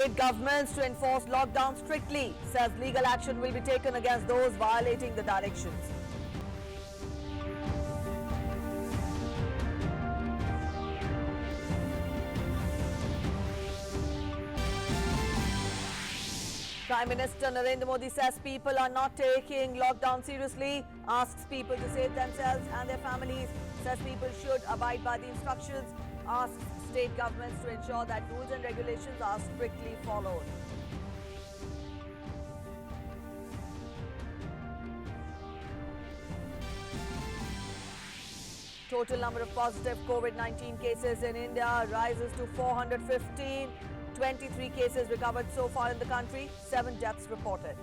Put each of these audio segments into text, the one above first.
State governments to enforce lockdown strictly, says legal action will be taken against those violating the directions. Prime Minister Narendra Modi says people are not taking lockdown seriously, asks people to save themselves and their families, says people should abide by the instructions, asks state governments to ensure that rules and regulations are strictly followed. Total number of positive COVID-19 cases in India rises to 415. 23 cases recovered so far in the country, 7 deaths reported.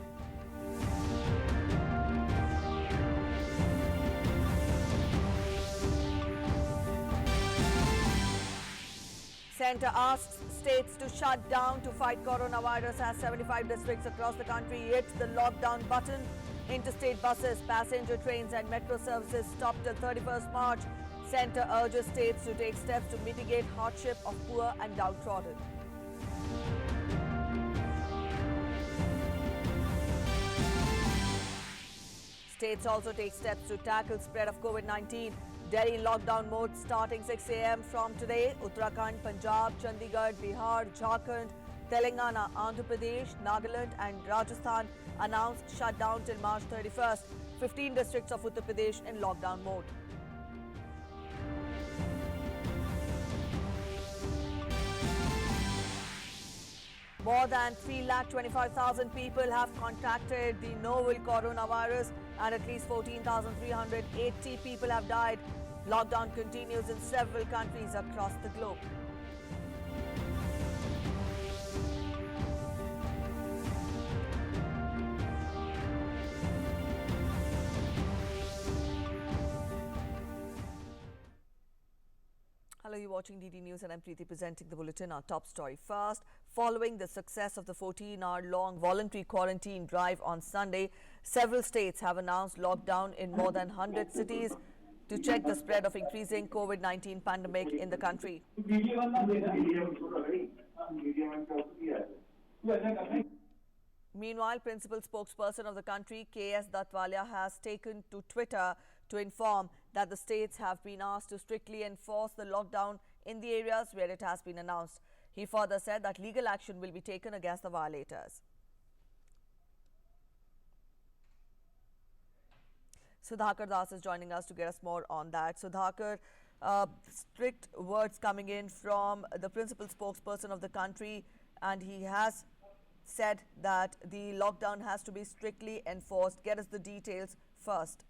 Centre asks states to shut down to fight coronavirus as 75 districts across the country hit the lockdown button. Interstate buses, passenger trains and metro services stopped till 31st March. Centre urges states to take steps to mitigate hardship of poor and downtrodden. States also take steps to tackle spread of COVID-19. Delhi in lockdown mode starting 6 a.m. from today. Uttarakhand, Punjab, Chandigarh, Bihar, Jharkhand, Telangana, Andhra Pradesh, Nagaland and Rajasthan announced shutdown till March 31st. 15 districts of Uttar Pradesh in lockdown mode. More than 3,25,000 people have contracted the novel coronavirus and at least 14,380 people have died. Lockdown continues in several countries across the globe. Hello, you're watching DD News and I'm Preeti presenting the bulletin. Our top story first. Following the success of the 14-hour-long voluntary quarantine drive on Sunday, several states have announced lockdown in more than 100 cities to check the spread of increasing COVID-19 pandemic in the country. Meanwhile, principal spokesperson of the country, K.S. Datwalia, has taken to Twitter to inform that the states have been asked to strictly enforce the lockdown in the areas where it has been announced. He further said that legal action will be taken against the violators. Sudhakar Das is joining us to get us more on that. Sudhakar, strict words coming in from the principal spokesperson of the country, and he has said that the lockdown has to be strictly enforced. Get us the details first.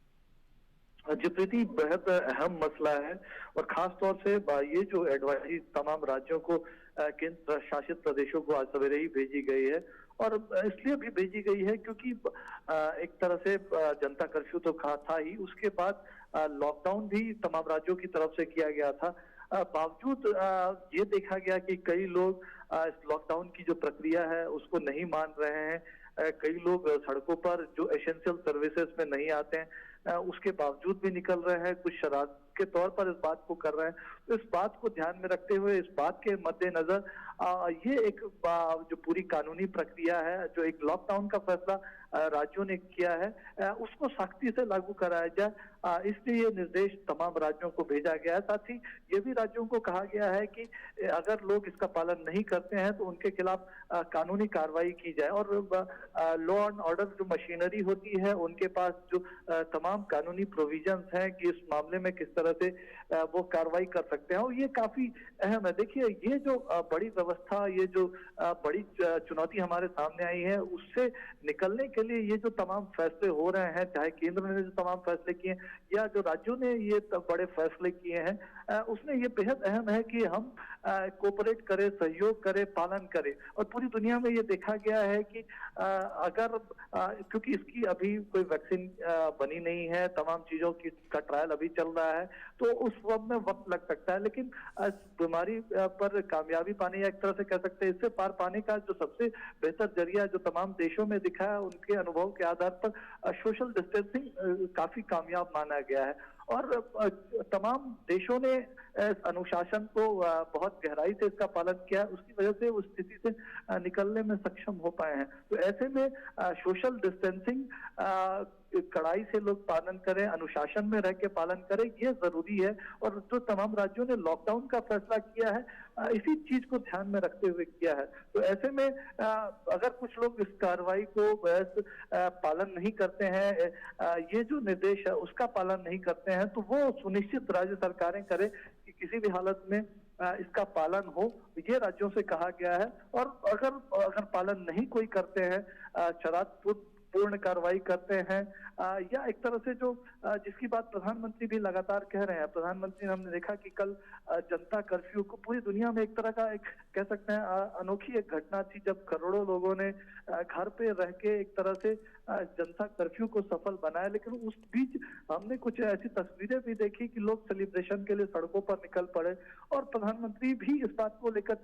जी प्रीति, बेहद अहम मसला है और खास तौर से ये जो एडवाइजरी तमाम राज्यों को केंद्र शासित प्रदेशों को आज सवेरे ही भेजी गई है और इसलिए भी भेजी गई है क्योंकि एक तरह से जनता कर्फ्यू तो था ही, उसके बाद लॉकडाउन भी तमाम राज्यों की तरफ से किया गया था। बावजूद ये देखा गया कि कई लोग इस लॉकडाउन की जो प्रक्रिया है उसको नहीं मान रहे हैं। कई लोग सड़कों पर जो एसेंशियल सर्विसेज में नहीं आते हैं उसके बावजूद भी निकल रहे हैं, कुछ शरारत के तौर पर इस बात को कर रहे हैं। तो इस बात को ध्यान में रखते हुए, इस बात के मद्देनजर ये एक जो पूरी कानूनी प्रक्रिया है, जो एक लॉकडाउन का फैसला राज्यों ने किया है, उसको सख्ती से लागू कराया जाए, इसलिए ये निर्देश तमाम राज्यों को भेजा गया है। साथ ही ये भी राज्यों को कहा गया है कि अगर लोग इसका पालन नहीं करते हैं तो उनके खिलाफ कानूनी कार्रवाई की जाए और लॉ एंड ऑर्डर जो मशीनरी होती है उनके पास जो तमाम कानूनी प्रोविजंस हैं कि इस मामले में किस तरह से वो कार्रवाई कर सकते हैं, और ये काफी अहम है। देखिए, ये जो बड़ी व्यवस्था, ये जो बड़ी चुनौती हमारे सामने आई है, उससे निकलने के लिए ये जो तमाम फैसले हो रहे हैं, चाहे केंद्र ने जो तमाम फैसले किए या जो राज्यों ने ये बड़े फैसले किए हैं, उसमें ये बेहद अहम है कि हम कोऑपरेट करें, सहयोग करें, पालन करें। और पूरी दुनिया में ये देखा गया है कि अगर क्योंकि इसकी अभी कोई वैक्सीन बनी नहीं है, तमाम चीजों की का ट्रायल अभी चल रहा है, तो उस वक्त में वक्त लग सकता है, लेकिन बीमारी पर कामयाबी पाने या एक तरह से कह सकते हैं इससे पार पाने का जो सबसे बेहतर जरिया जो तमाम देशों में दिखा है, उनके अनुभव के आधार पर सोशल डिस्टेंसिंग काफी कामयाब माना गया है। और तमाम देशों ने इस अनुशासन को बहुत गहराई से इसका पालन किया है, उसकी वजह से उस स्थिति से निकलने में सक्षम हो पाए हैं। तो ऐसे में सोशल डिस्टेंसिंग कड़ाई से लोग पालन करें, अनुशासन में रह के पालन करें, ये जरूरी है। और जो तमाम राज्यों ने लॉकडाउन का फैसला किया है, इसी चीज को ध्यान में रखते हुए किया है। तो ऐसे में अगर कुछ लोग इस कार्रवाई को पालन नहीं करते हैं, ये जो निर्देश है उसका पालन नहीं करते हैं, तो वो सुनिश्चित राज्य सरकारें करें कि किसी भी हालत में इसका पालन हो, ये राज्यों से कहा गया है। और अगर पालन नहीं कोई करते हैं, शराब पूर्ण कार्रवाई करते हैं, या एक तरह से जो जिसकी बात प्रधानमंत्री भी लगातार कह रहे हैं, प्रधानमंत्री ने हमने देखा कि कल जनता कर्फ्यू को पूरी दुनिया में एक तरह का एक कह सकते हैं अनोखी एक घटना थी, जब करोड़ों लोगों ने घर पे रह के एक तरह से जनता कर्फ्यू को सफल बनाया। लेकिन उस बीच हमने कुछ ऐसी तस्वीरें भी देखी कि लोग सेलिब्रेशन के लिए सड़कों पर निकल पड़े, और प्रधानमंत्री भी इस बात को लेकर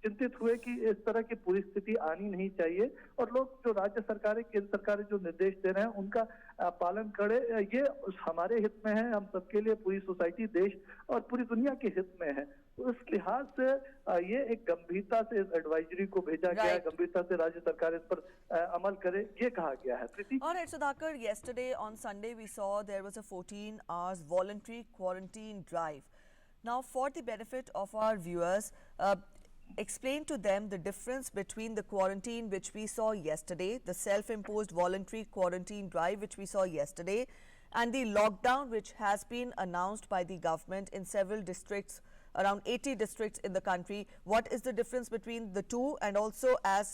चिंतित हुए कि इस तरह की पूरी स्थिति आनी नहीं चाहिए, और लोग जो राज्य सरकारें, केंद्र सरकारें जो निर्देश दे रहे हैं उनका पालन करें। ये हमारे हित में है, हम सबके लिए, पूरी सोसाइटी, देश और पूरी दुनिया के हित में है। तो इस लिहाज से ये एक गंभीरता से इस एडवाइजरी को भेजा गया है, गंभीरता से राज्य सरकार इस पर अमल करे, ये कहा गया है। प्रीति, All right, Sudhakar, yesterday on Sunday we saw there was a 14 hours voluntary quarantine drive. Now, for the benefit of our viewers, explain to them the difference between the quarantine which we saw yesterday, the self-imposed voluntary quarantine drive which we saw yesterday, and the lockdown which has been announced by the government in several districts, around 80 districts in the country. What is the difference between the two? And also, as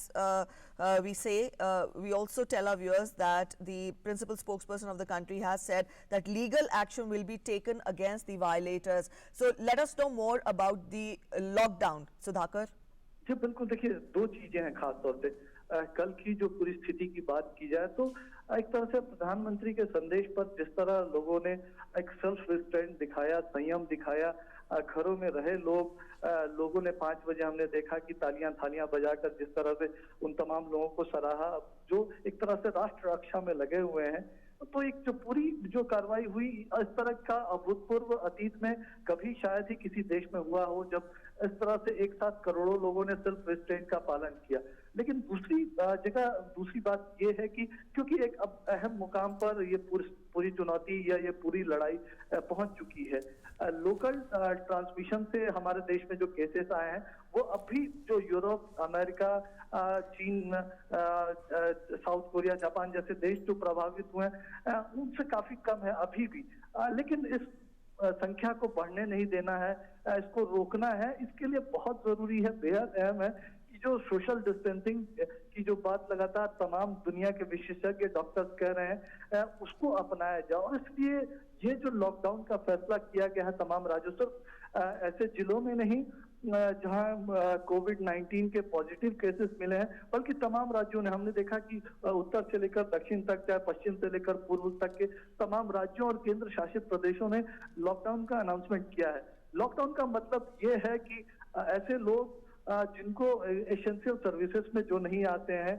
we also tell our viewers that the principal spokesperson of the country has said that legal action will be taken against the violators. So let us know more about the lockdown, Sudhakar. जी बिल्कुल, देखिए दो चीजें हैं खास तौर पे। कल की जो पूरी स्थिति की बात की जाए तो एक तरह से प्रधानमंत्री के संदेश पर जिस तरह लोगों ने एक सेल्फ रिस्ट्रेंट दिखाया, संयम दिखाया, घरों में रहे लोगों ने 5 बजे हमने देखा कि तालियां थालियां बजाकर जिस तरह से उन तमाम लोगों को सराहा जो एक तरह से राष्ट्र रक्षा में लगे हुए हैं। तो एक जो पूरी जो कार्रवाई हुई, इस तरह का अभूतपूर्व अतीत में कभी शायद ही किसी देश में हुआ हो, जब इस तरह से एक साथ करोड़ों लोगों ने सेल्फ रिस्ट्रेंट का पालन किया। लेकिन दूसरी बात ये है कि क्योंकि एक अब अहम मुकाम पर ये पूरी चुनौती या ये पूरी लड़ाई पहुंच चुकी है, लोकल ट्रांसमिशन से हमारे देश में जो केसेस आए हैं वो अभी जो यूरोप, अमेरिका, चीन, साउथ कोरिया, जापान जैसे देश जो प्रभावित हुए हैं उनसे काफी कम है अभी भी। लेकिन इस संख्या को बढ़ने नहीं देना है, इसको रोकना है। इसके लिए बहुत जरूरी है, बेहद अहम है कि जो सोशल डिस्टेंसिंग की जो बात लगातार तमाम दुनिया के विशेषज्ञ डॉक्टर्स कह रहे हैं उसको अपनाया जाए। और इसलिए ये जो लॉकडाउन का फैसला किया गया है तमाम राज्यों, सिर्फ ऐसे जिलों में नहीं जहां कोविड-19 के पॉजिटिव केसेस मिले हैं, बल्कि तमाम राज्यों ने, हमने देखा कि उत्तर से लेकर दक्षिण तक, चाहे पश्चिम से लेकर पूर्व तक के तमाम राज्यों और केंद्र शासित प्रदेशों ने लॉकडाउन का अनाउंसमेंट किया है। लॉकडाउन का मतलब ये है कि ऐसे लोग जिनको एसेंशियल सर्विसेज में जो नहीं आते हैं,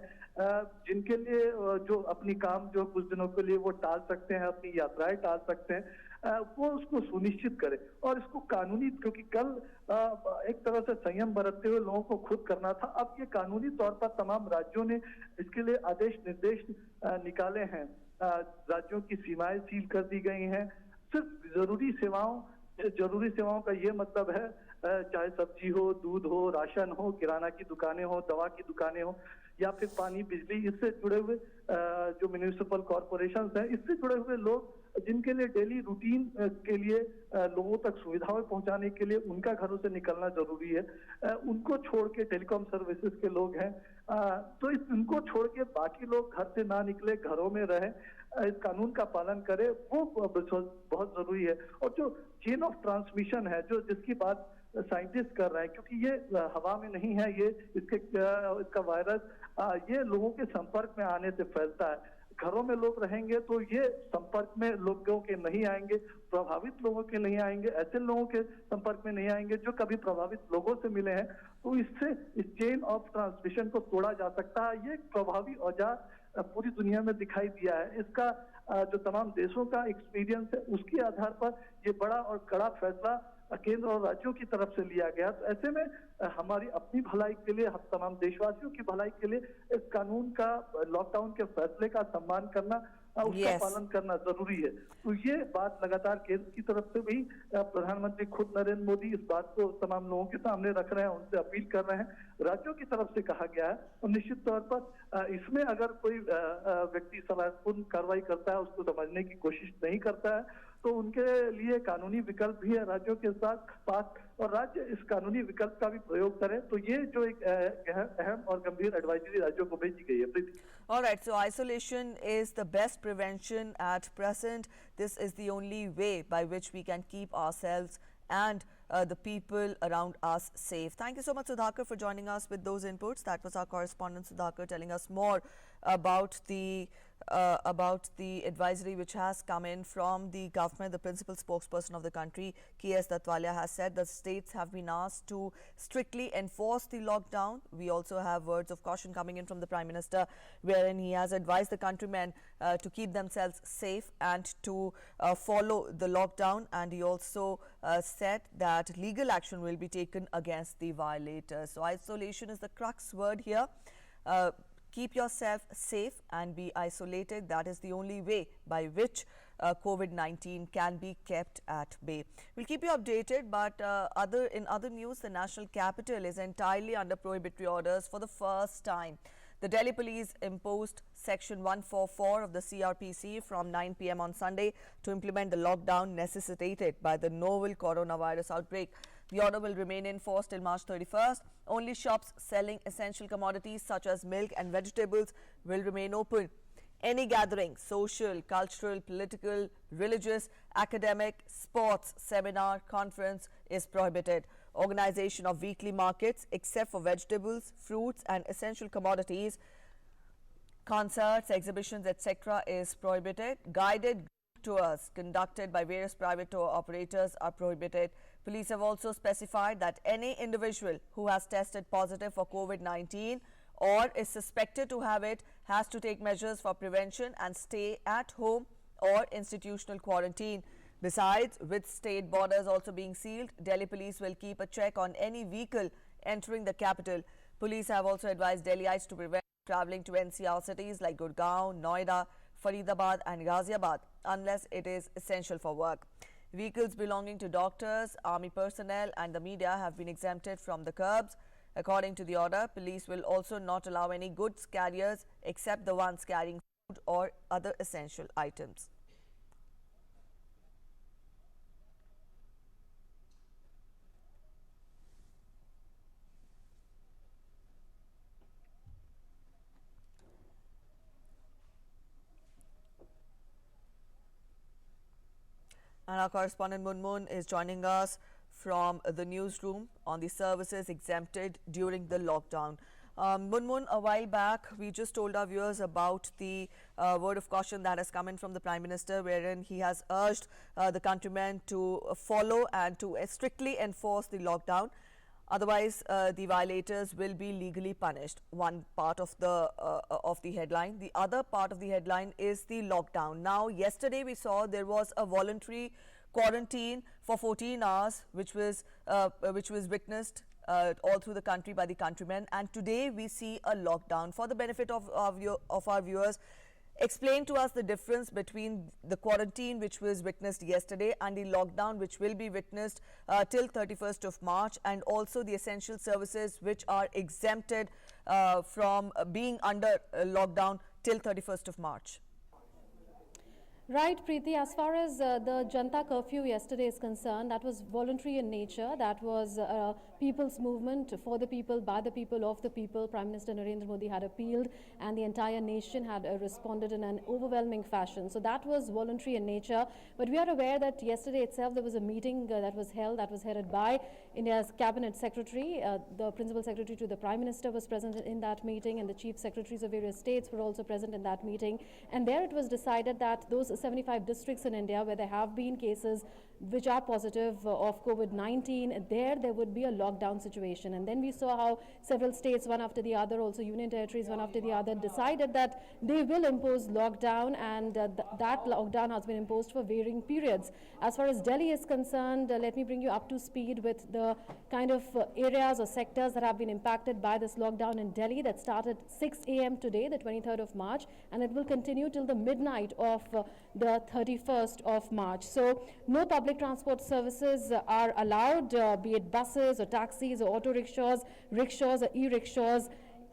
जिनके लिए जो अपनी काम जो कुछ दिनों के लिए वो टाल सकते हैं, अपनी यात्राएं टाल सकते हैं, वो उसको सुनिश्चित करे। और इसको कानूनी, क्योंकि कल एक तरह से संयम बरतते हुए लोगों को खुद करना था, अब ये कानूनी तौर पर तमाम राज्यों ने इसके लिए आदेश निर्देश निकाले हैं। राज्यों की सीमाएं सील कर दी गई हैं। सिर्फ जरूरी सेवाओं का ये मतलब है, चाहे सब्जी हो, दूध हो, राशन हो, किराना की दुकानें हो, दवा की दुकानें हो, या फिर पानी, बिजली, इससे जुड़े हुए जो म्युनिसिपल कॉरपोरेशंस हैं, इससे जुड़े हुए लोग जिनके लिए डेली रूटीन के लिए लोगों तक सुविधाएं पहुंचाने के लिए उनका घरों से निकलना जरूरी है, उनको छोड़ के जटेलीकॉम सर्विसेज के लोग हैं, तो उनको छोड़ के बाकी लोग घर से ना निकले, घरों में रहें, इस कानून का पालन करें, वो बहुत जरूरी है। और जो चेन ऑफ ट्रांसमिशन है, जो जिसकी बात साइंटिस्ट कर रहे हैं, क्योंकि ये हवा में नहीं है, ये इसका वायरस ये लोगों के संपर्क में आने से फैलता है। घरों में लोग रहेंगे तो ये संपर्क में लोगों के नहीं आएंगे, प्रभावित लोगों के नहीं आएंगे, ऐसे लोगों के संपर्क में नहीं आएंगे जो कभी प्रभावित लोगों से मिले हैं। तो इससे इस चेन ऑफ ट्रांसमिशन को तोड़ा जा सकता है। ये एक प्रभावी औजार पूरी दुनिया में दिखाई दिया है। इसका जो तमाम देशों का एक्सपीरियंस है उसके आधार पर ये बड़ा और कड़ा फैसला केंद्र और राज्यों की तरफ से लिया गया। तो ऐसे में हमारी अपनी भलाई के लिए, हम तमाम देशवासियों की भलाई के लिए इस कानून का, लॉकडाउन के फैसले का सम्मान करना, उसका Yes. पालन करना जरूरी है। तो ये बात लगातार केंद्र की तरफ से भी प्रधानमंत्री खुद नरेंद्र मोदी इस बात को तमाम लोगों के सामने रख रहे हैं, उनसे अपील कर रहे हैं। राज्यों की तरफ से कहा गया है और निश्चित तौर पर इसमें अगर कोई व्यक्ति सलाहपूर्ण कार्रवाई करता है, उसको समझने की कोशिश नहीं करता है, तो उनके लिए कानूनी विकल्प भी है राज्यों के साथ पास, और राज्य इस कानूनी विकल्प का भी प्रयोग करें। तो ये जो एक अहम और गंभीर एडवाइजरी राज्यों को भेजी गई है। प्रीति। All right, so isolation is the best prevention at present. This is the only way by which we can keep ourselves and the people around us safe. Thank you so much, Sudhakar, for joining us with those inputs. That was our correspondent Sudhakar telling us more about the advisory which has come in from the government. The principal spokesperson of the country, K.S. Datwalia, has said the states have been asked to strictly enforce the lockdown. We also have words of caution coming in from the Prime Minister, wherein he has advised the countrymen to keep themselves safe and to follow the lockdown. And he also said that legal action will be taken against the violators. So isolation is the crux word here. Keep yourself safe and be isolated. That is the only way by which COVID-19 can be kept at bay. We'll keep you updated, but in other news, the national capital is entirely under prohibitory orders for the first time. The Delhi police imposed Section 144 of the CRPC from 9 p.m. on Sunday to implement the lockdown necessitated by the novel coronavirus outbreak. The order will remain in force till March 31st. Only shops selling essential commodities such as milk and vegetables will remain open. Any gathering, social, cultural, political, religious, academic, sports, seminar, conference is prohibited. Organization of weekly markets, except for vegetables, fruits and essential commodities, concerts, exhibitions, etc. is prohibited. Guided tours conducted by various private tour operators are prohibited. Police have also specified that any individual who has tested positive for COVID-19 or is suspected to have it has to take measures for prevention and stay at home or institutional quarantine. Besides, with state borders also being sealed, Delhi police will keep a check on any vehicle entering the capital. Police have also advised Delhiites to prevent travelling to NCR cities like Gurgaon, Noida, Faridabad and Ghaziabad unless it is essential for work. Vehicles belonging to doctors, army personnel and the media have been exempted from the curbs. According to the order, police will also not allow any goods carriers except the ones carrying food or other essential items. And our correspondent Munmun is joining us from the newsroom on the services exempted during the lockdown. Munmun, a while back, we just told our viewers about the word of caution that has come in from the Prime Minister, wherein he has urged the countrymen to follow and to strictly enforce the lockdown. Otherwise, the violators will be legally punished. One part of the headline. The other part of the headline is the lockdown. Now, yesterday we saw there was a voluntary quarantine for 14 hours, which was witnessed all through the country by the countrymen. And today we see a lockdown. For the benefit of our viewers, explain to us the difference between the quarantine which was witnessed yesterday and the lockdown which will be witnessed till 31st of March, and also the essential services which are exempted from being under lockdown till 31st of March. Right, Preeti. As far as the Janta curfew yesterday is concerned, that was voluntary in nature. That was people's movement for the people, by the people, of the people. Prime Minister Narendra Modi had appealed and the entire nation had responded in an overwhelming fashion. So that was voluntary in nature. But we are aware that yesterday itself there was a meeting that was headed by India's Cabinet Secretary. The Principal Secretary to the Prime Minister was present in that meeting, and the Chief Secretaries of various states were also present in that meeting. And there it was decided that those 75 districts in India where there have been cases which are positive of COVID-19, there would be a lockdown situation. And then we saw how several states, one after the other, also union territories, one after the other, decided that they will impose lockdown, and that lockdown has been imposed for varying periods. As far as Delhi is concerned, let me bring you up to speed with the kind of areas or sectors that have been impacted by this lockdown in Delhi that started 6 a.m. today, the 23rd of March, and it will continue till the midnight of the 31st of March. So no public transport services are allowed, be it buses or taxis or auto rickshaws, rickshaws or e-rickshaws,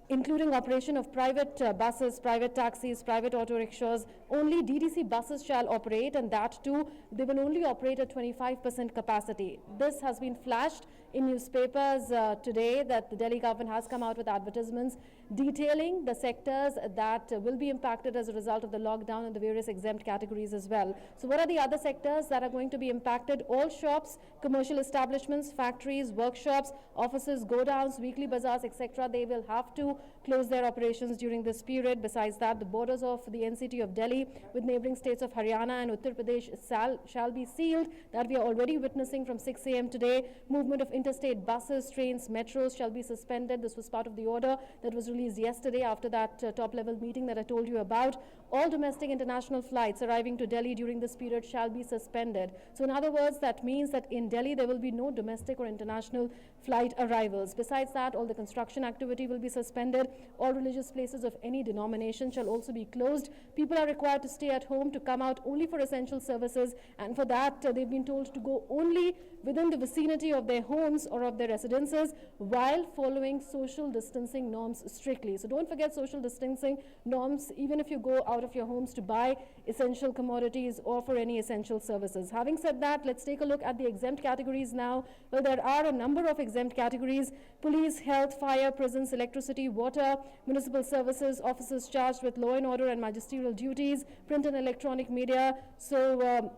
including operation of private buses, private taxis, private auto rickshaws. Only DTC buses shall operate, and that too, they will only operate at 25% capacity. This has been flashed in newspapers today, that the Delhi government has come out with advertisements detailing the sectors that will be impacted as a result of the lockdown and the various exempt categories as well. So what are the other sectors that are going to be impacted? All shops, commercial establishments, factories, workshops, offices, godowns, weekly bazaars, etc. They will have to close their operations during this period. Besides that, the borders of the NCT of Delhi with neighboring states of Haryana and Uttar Pradesh shall be sealed. That we are already witnessing from 6 a.m. today. Movement of interstate buses, trains, metros shall be suspended. This was part of the order that was released yesterday after that top-level meeting that I told you about. All domestic international flights arriving to Delhi during this period shall be suspended. So in other words, that means that in Delhi there will be no domestic or international flight arrivals. Besides that, all the construction activity will be suspended. All religious places of any denomination shall also be closed. People are required to stay at home, to come out only for essential services, and for that they've been told to go only within the vicinity of their homes or of their residences while following social distancing norms strictly. So don't forget social distancing norms even if you go out of your homes to buy essential commodities or for any essential services. Having said that, let's take a look at the exempt categories now. Well, there are a number of exempt categories: police, health, fire, prisons, electricity, water, municipal services, officers charged with law and order and magisterial duties, print and electronic media. So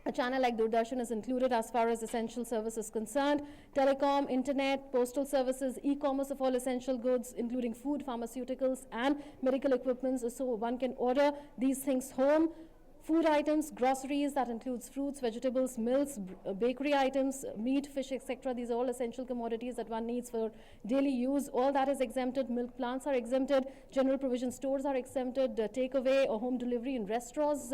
a channel like Doordarshan is included as far as essential service is concerned. Telecom, internet, postal services, e-commerce of all essential goods, including food, pharmaceuticals, and medical equipments. So one can order these things home. Food items, groceries, that includes fruits, vegetables, milks, bakery items, meat, fish, etc. These are all essential commodities that one needs for daily use. All that is exempted. Milk plants are exempted. General provision stores are exempted. Takeaway or home delivery in restaurants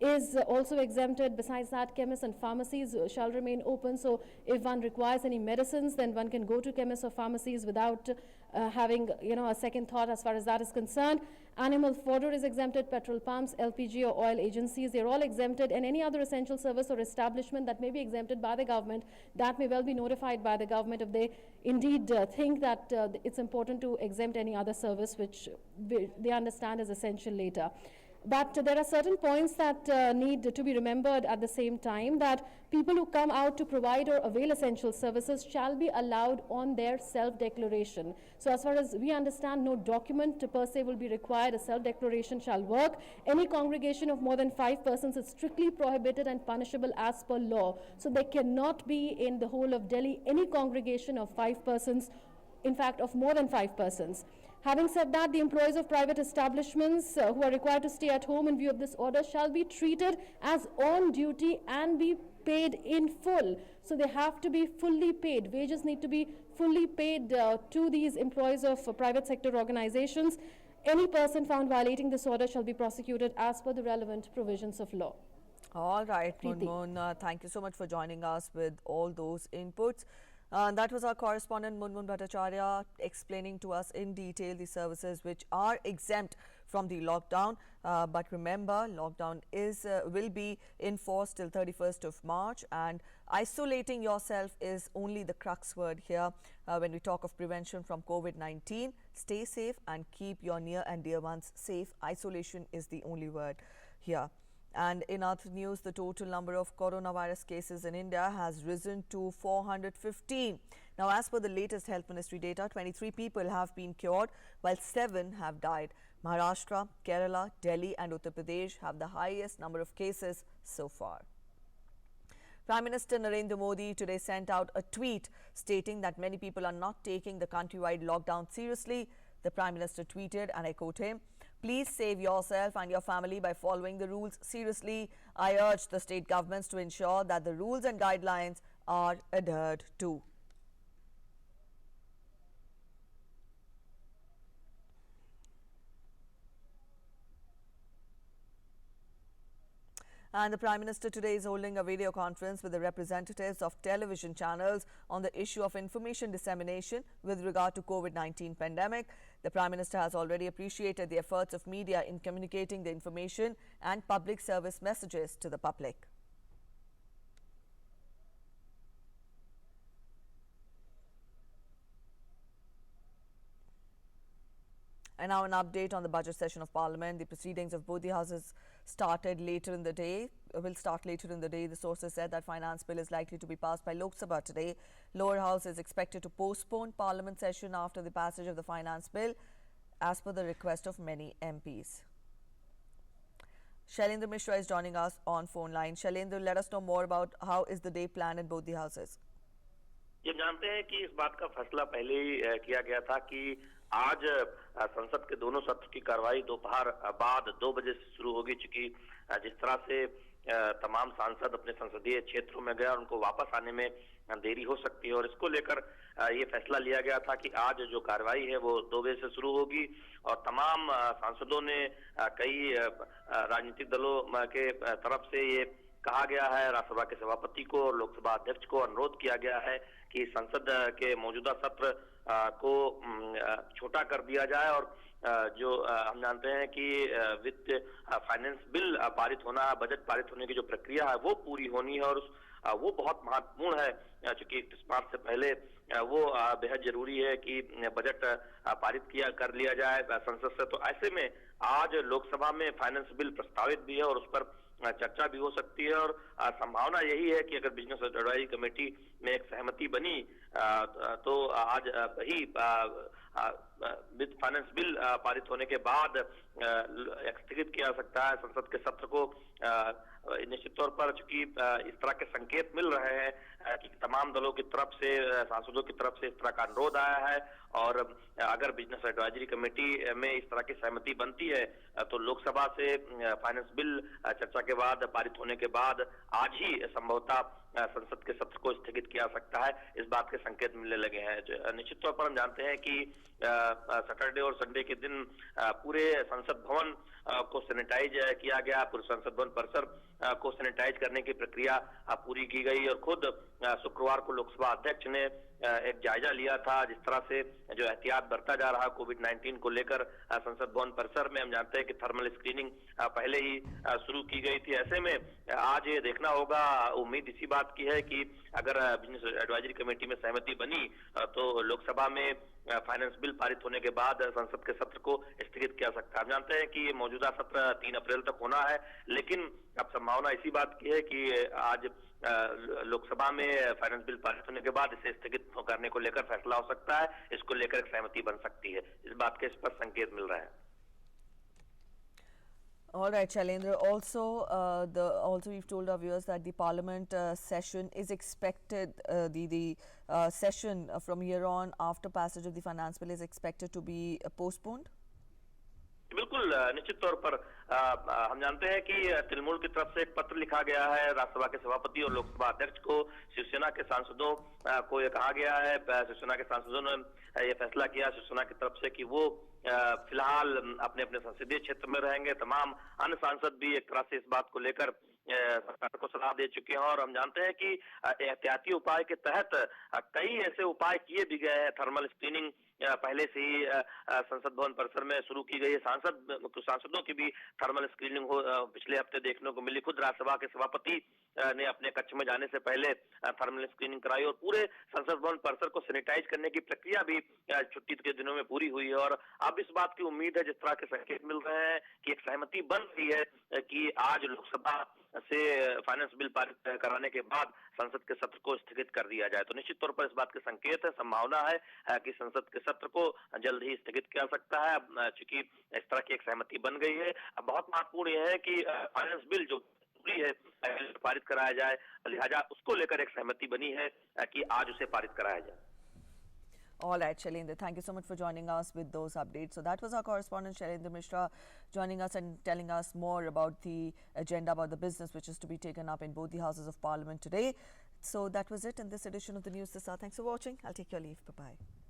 is also exempted. Besides that, chemists and pharmacies shall remain open. So if one requires any medicines, then one can go to chemists or pharmacies without having a second thought as far as that is concerned. Animal fodder is exempted. Petrol pumps, LPG or oil agencies, they're all exempted. And any other essential service or establishment that may be exempted by the government, that may well be notified by the government if they indeed think that it's important to exempt any other service which they understand is essential later. But there are certain points that need to be remembered at the same time, that people who come out to provide or avail essential services shall be allowed on their self-declaration. So as far as we understand, no document per se will be required. A self-declaration shall work. Any congregation of more than 5 persons is strictly prohibited and punishable as per law. So there cannot be in the whole of Delhi any congregation of 5 persons, in fact of more than 5 persons. Having said that, the employees of private establishments who are required to stay at home in view of this order shall be treated as on duty and be paid in full. So they have to be fully paid. Wages need to be fully paid to these employees of private sector organizations. Any person found violating this order shall be prosecuted as per the relevant provisions of law. All right, Munmun, thank you so much for joining us with all those inputs. That was our correspondent Munmun Bhattacharya explaining to us in detail the services which are exempt from the lockdown. But remember, lockdown will be in force till 31st of March, and isolating yourself is only the crux word here. When we talk of prevention from COVID-19, stay safe and keep your near and dear ones safe. Isolation is the only word here. And in other news, the total number of coronavirus cases in India has risen to 415. Now, as per the latest Health Ministry data, 23 people have been cured, while 7 have died. Maharashtra, Kerala, Delhi and Uttar Pradesh have the highest number of cases so far. Prime Minister Narendra Modi today sent out a tweet stating that many people are not taking the countrywide lockdown seriously. The Prime Minister tweeted, and I quote him, Please save yourself and your family by following the rules seriously. I urge the state governments to ensure that the rules and guidelines are adhered to. And the Prime Minister today is holding a video conference with the representatives of television channels on the issue of information dissemination with regard to COVID-19 pandemic. The Prime Minister has already appreciated the efforts of media in communicating the information and public service messages to the public. And now an update on the budget session of Parliament. The proceedings of both the houses started later in the day, will start later in the day. The sources said that finance bill is likely to be passed by Lok Sabha today. Lower house is expected to postpone Parliament session after the passage of the finance bill, as per the request of many MPs. Shailendra Mishra is joining us on phone line. Shailendra, let us know more about how is the day planned in both the houses. ये जानते हैं कि इस बात का फैसला पहले ही किया गया था कि आज संसद के दोनों सत्र की कार्रवाई दोपहर बाद 2 बजे से शुरू होगी, चूंकि जिस तरह से तमाम सांसद अपने संसदीय क्षेत्रों में गए और उनको वापस आने में देरी हो सकती है, और इसको लेकर ये फैसला लिया गया था कि आज जो कार्रवाई है वो 2 बजे से शुरू होगी। और तमाम सांसदों ने कई राजनीतिक दलों के तरफ से ये कहा गया है, राज्यसभा के सभापति को और लोकसभा अध्यक्ष को अनुरोध किया गया है कि संसद के मौजूदा सत्र को छोटा कर दिया जाए और जो हम जानते हैं कि वित्त फाइनेंस बिल पारित होना है, बजट पारित होने की जो प्रक्रिया है वो पूरी होनी है, और वो बहुत महत्वपूर्ण है, चूंकि 31 मार्च से पहले वो बेहद जरूरी है कि बजट पारित कर लिया जाए संसद से। तो ऐसे में आज लोकसभा में फाइनेंस बिल प्रस्तावित भी है और उस पर चर्चा भी हो सकती है, और संभावना यही है कि अगर बिजनेस एडवाइजरी कमेटी में एक सहमति बनी तो आज ही विद फाइनेंस बिल पारित होने के बाद स्थगित किया जा सकता है संसद के सत्र को। निश्चित तौर पर चूंकि इस तरह के संकेत मिल रहे हैं कि तमाम दलों की तरफ से, सांसदों की तरफ से इस तरह का अनुरोध आया है, और अगर बिजनेस एडवाइजरी कमेटी में इस तरह की सहमति बनती है तो लोकसभा से फाइनेंस बिल चर्चा के बाद पारित होने के बाद आज ही संभवतः संसद के सत्र को स्थगित किया जा सकता है। इस बात के संकेत मिलने लगे हैं। निश्चित तौर पर हम जानते हैं कि सैटरडे और संडे के दिन पूरे संसद भवन को सैनिटाइज किया गया, पूरे संसद भवन परिसर को सैनिटाइज करने की प्रक्रिया पूरी की गई, और खुद शुक्रवार को लोकसभा अध्यक्ष ने एक जायजा लिया था जिस तरह से जो एहतियात बरता जा रहा कोविड-19 को लेकर संसद भवन परिसर में। हम जानते हैं कि थर्मल स्क्रीनिंग पहले ही शुरू की गई थी। ऐसे में आज ये देखना होगा, उम्मीद इसी बात की है कि अगर बिजनेस एडवाइजरी कमेटी में सहमति बनी तो लोकसभा में फाइनेंस बिल पारित होने के बाद संसद के सत्र को स्थगित किया सकता है। हम जानते हैं कि मौजूदा सत्र 3 अप्रैल तक होना है, लेकिन अब संभावना इसी बात की है कि आज लोकसभा में फाइनेंस बिल पारित होने के बाद इसे स्थगित करने को लेकर फैसला हो सकता है, इसको लेकर एक सहमति बन सकती है। इस बात के स्पष्ट संकेत मिल रहे हैं। All right, Shailendra. Also, we've told our viewers that the Parliament session is expected. The session from here on, after passage of the finance bill, is expected to be postponed. बिल्कुल निश्चित तौर पर हम जानते हैं कि तृणमूल की तरफ से एक पत्र लिखा गया है राज्यसभा के सभापति और लोकसभा अध्यक्ष को। शिवसेना के सांसदों को ये कहा गया है, शिवसेना के सांसदों ने ये फैसला किया शिवसेना की तरफ से कि वो फिलहाल अपने अपने संसदीय क्षेत्र में रहेंगे। तमाम अन्य सांसद भी एक तरह से इस बात को लेकर सरकार को सलाह दे चुके हैं, और हम जानते हैं कि एहतियाती उपाय के तहत कई ऐसे उपाय किए भी गए हैं। थर्मल स्क्रीनिंग पहले से ही संसद भवन परिसर में शुरू की गई है। सांसदों की भी थर्मल स्क्रीनिंग पिछले हफ्ते देखने को मिली। खुद राज्यसभा के सभापति ने अपने कक्ष में जाने से पहले थर्मल स्क्रीनिंग कराई, और पूरे संसद भवन परिसर को सैनिटाइज करने की प्रक्रिया भी छुट्टी के दिनों में पूरी हुई है। और अब इस बात की उम्मीद है, जिस तरह के संकेत मिल रहे हैं, कि एक सहमति बन रही है कि आज लोकसभा से फाइनेंस बिल पारित कराने के बाद संसद के सत्र को स्थगित कर दिया जाए। तो निश्चित तौर पर इस बात के संकेत है, संभावना है कि संसद के सत्र को जल्द ही स्थगित किया सकता है, चूंकि इस तरह की एक सहमति बन गई है। बहुत महत्वपूर्ण यह है कि फाइनेंस बिल जो है पारित कराया जाए, लिहाजा उसको लेकर एक सहमति बनी है कि आज उसे पारित कराया जाए। All right, Shailendra, thank you so much for joining us with those updates. So that was our correspondent Shailendra Mishra joining us and telling us more about the agenda, about the business which is to be taken up in both the Houses of Parliament today. So that was it in this edition of the News this hour. Thanks for watching. I'll take your leave. Bye-bye.